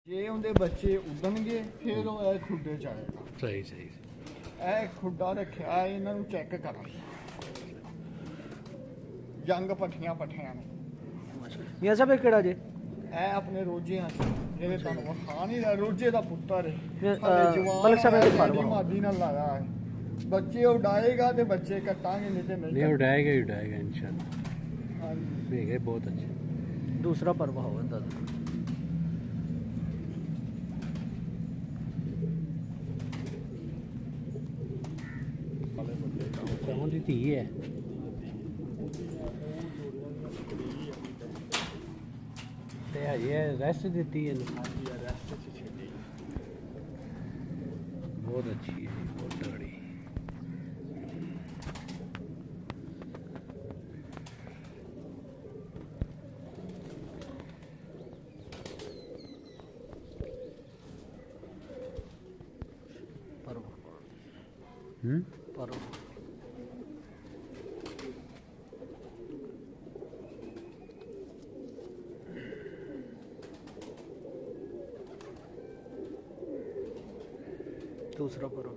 जे उनके बच्चे उड़नगे फिर वो खुडे च आएगा। सही सही ए खुडा रखा इन्हों चेक करा जंग पट्ठियां पट्ठियां ने मियां साहब केड़ा जे ए अपने रोजे जेडे तुहानू वखा नहीं रहा रोजे का पुत्र है मलिक साहब ने फार्म मादी ना लाया है बच्चे उड़ाएगा तो बच्चे कटांगे नहीं उड़ाएगा ही उड़ाएगा इंशाल्लाह। हाँ जी ठीक है बहुत अच्छा। दूसरा पर्व हो दादा दी धी है रेस्ट दी है बहुत अच्छी है बहुत तगड़ी। पर्व दूसरा पर्व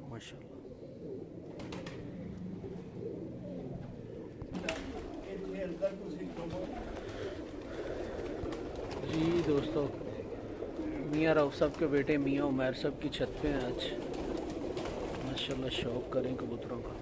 माशाल्लाह। जी दोस्तों मियाँ रऊफ साहब के बेटे मियाँ उमैर साहब की छत पे हैं आज माशाल्लाह शौक करें कबूतरों का।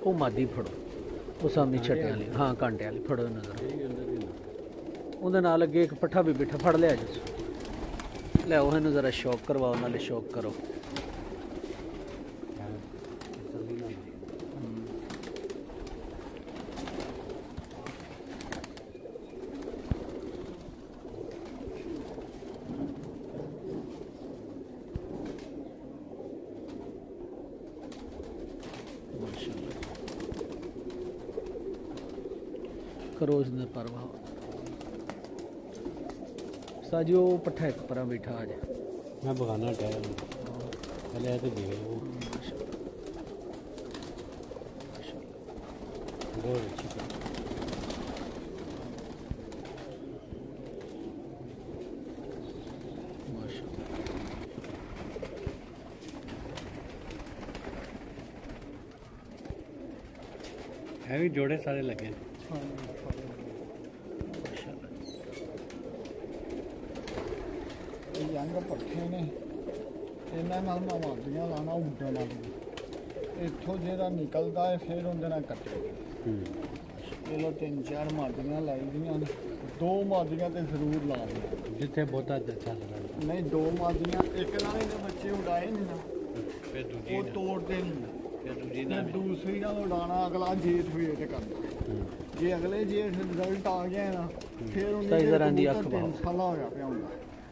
वो मादी फड़ो वो सामने छट्टे वाली हाँ कांटे वाली फड़ो नजर उहदे नाल अगे एक पट्ठा भी बिठा फड़ लिया जिस लियाओ इन्हू जरा शौक करवाओ नाले शौक करो। करोज ने परवा साजियो पट्ठा एक पर बैठा आज मैं बगाना टायर पहले तो दे बहुत अच्छी है भी जोड़े सारे लगे जंग पट्ठे ने इन्होंने मैं मादियाँ लाना उड्डन वाली इतों जो निकलता है फिर उन्हें कटे चलो 3-4 मादियाँ लाई दियाँ 2 मादियाँ तो जरूर ला दी जिथे बहुत अच्छा नहीं 2 मादियाँ एक नाले के बच्चे उड़ाए नहीं ना वो तोड़ते नहीं दूसरी ना उड़ाना अगला जेठ भी ये करना जे अगले जेठ रिजल्ट आ गया ना फिर उन्हें 3 साल होया पिया होंदा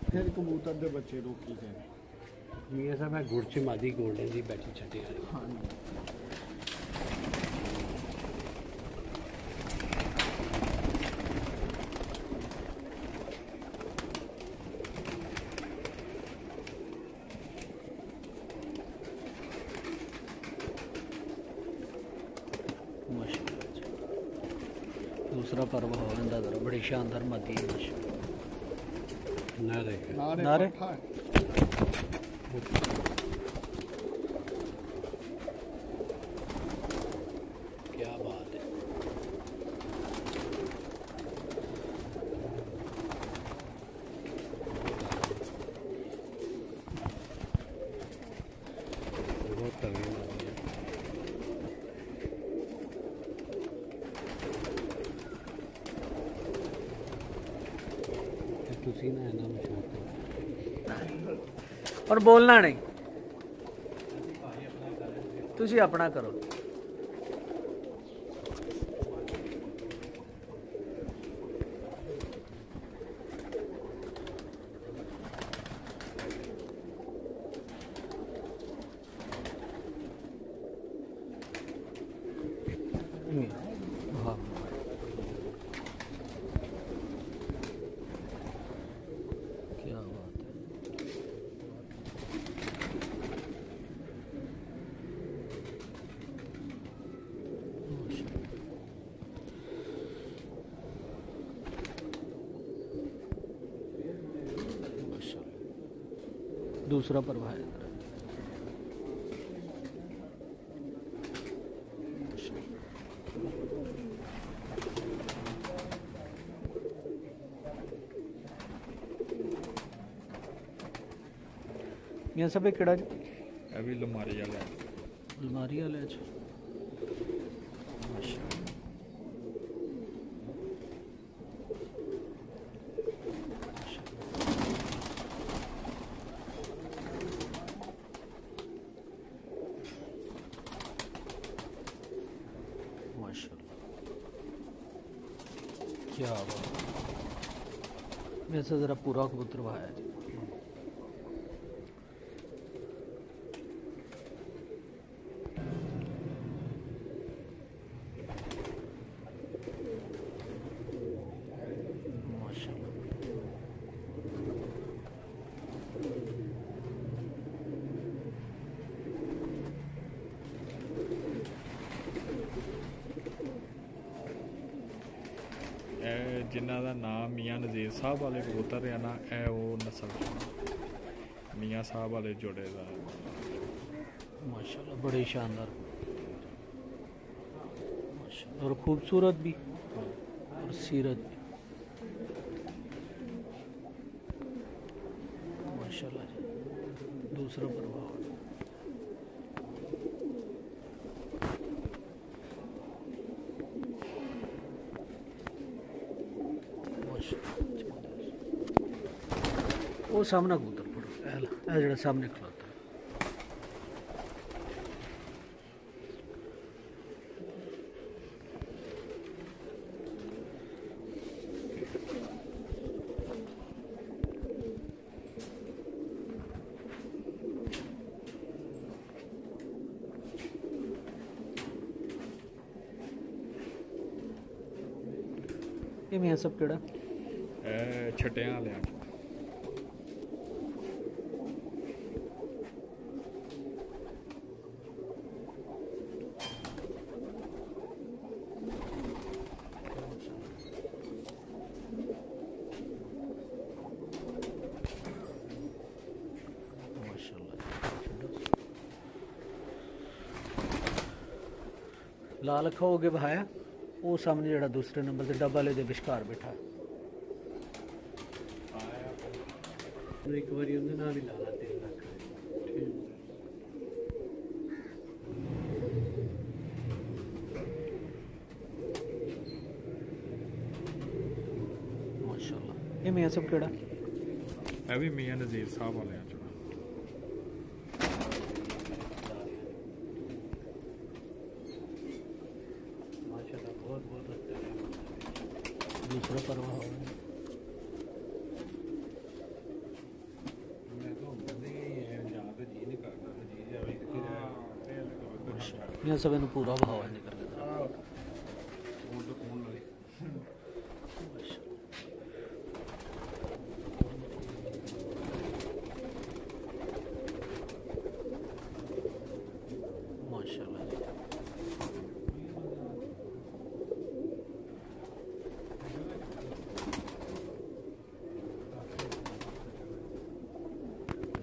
फिर कबूतर के बच्चे रोकी गए। ये सब मैं गुड़ची मादी गोल्डन की बैठी छठी हाँ माशाल्लाह। दूसरा पर्व हो रहा जरा बड़ी शानदार मादी है नारे नारे क्या बात है। ਤੁਸੀਂ ਨਾ ਇਹਨਾਂ ਨੂੰ ਸ਼ੌਕ ਔਰ ਬੋਲਣਾ ਨਹੀਂ ਤੁਸੀਂ ਆਪਣਾ ਕਰੋ हाँ क्या बात है दूसरा परवा है यहाँ सब केड़ा अभी लमारी वाला अलमारी वाले माशाल्लाह क्या बात वैसे ज़रा पूरा कबूतर है जिन्हों का नाम मियाँ नज़ीर साहब वाले कबूतर है ना वो नस्ल मियाँ साहब वाले जोड़े का माशाल्लाह बड़े शानदार और खूबसूरत भी और सीरत भी माशाल्लाह जी दूसरा प्रभाव वो सामना कबूतर पड़ो जरा सामने खलोता ये मियां सब केड़ा छटियां वाले लाल अखा हो गए बहाया वो सामने जरा दूसरे नंबर से डब्बा ले दे विशकार बैठा एक बार ना भी लाला 3 लाख माशाल्लाह ये मियां सब केड़ा है भी मियां नज़ीर साहब वाले दूसरा परवा हो यहाँ सब इन्हें पूरा भाव है निकल माशाल्लाह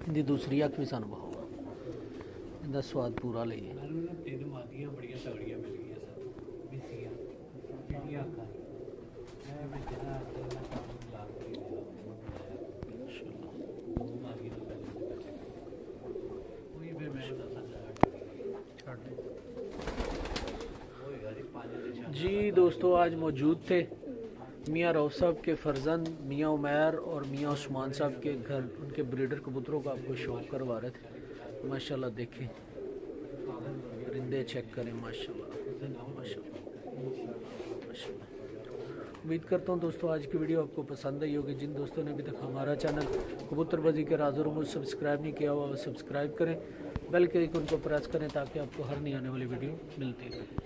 इनकी दूसरी अख भी सानू बहाओ इनका स्वाद पूरा लेइए जी दोस्तों आज मौजूद थे मियाँ रऊफ साहब के फर्जंद मियाँ उमैर और मियाँ उस्मान साहब के घर उनके ब्रीडर कबूतरों का आपको शौक करवा रहे थे। माशाल्लाह देखें, परिंदे चेक करें, माशाल्लाह माशाल्लाह माशाल्लाह। उम्मीद करता हूँ दोस्तों आज की वीडियो आपको पसंद आई होगी। जिन दोस्तों ने अभी तक हमारा चैनल कबूतरबाजी के राज़ और रूमूज़ सब्सक्राइब नहीं किया हुआ वो सब्सक्राइब करें, बेल के आइकन को प्रेस करें ताकि आपको हर नई आने वाली वीडियो मिलती है।